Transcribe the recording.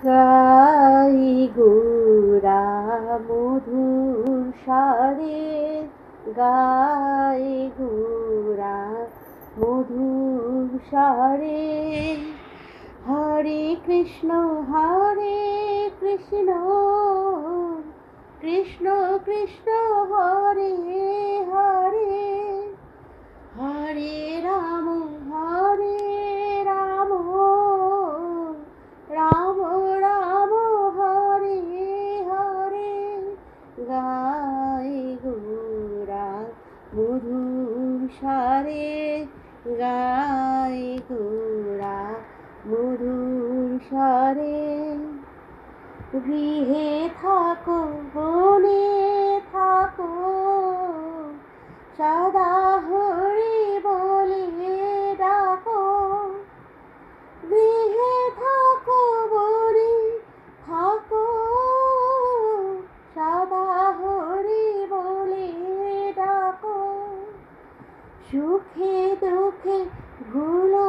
গাই গোরা মধুর স্বরে, গাই গোরা মধুর স্বরে। হরে কৃষ্ণ কৃষ্ণ কৃষ্ণ হরে হরে, হরে রাম রাম রাম হরে হরে। গাই গোরা মধুর স্বরে, গাই গোরা মধুর স্বরে। গৃহে থাকো বনে থাকো, সদা হরি বলে ডাকো। গৃহে থাকো বনে থাকো, সদা হরি বলে ডাকো। সুখে দুঃখে ভুলো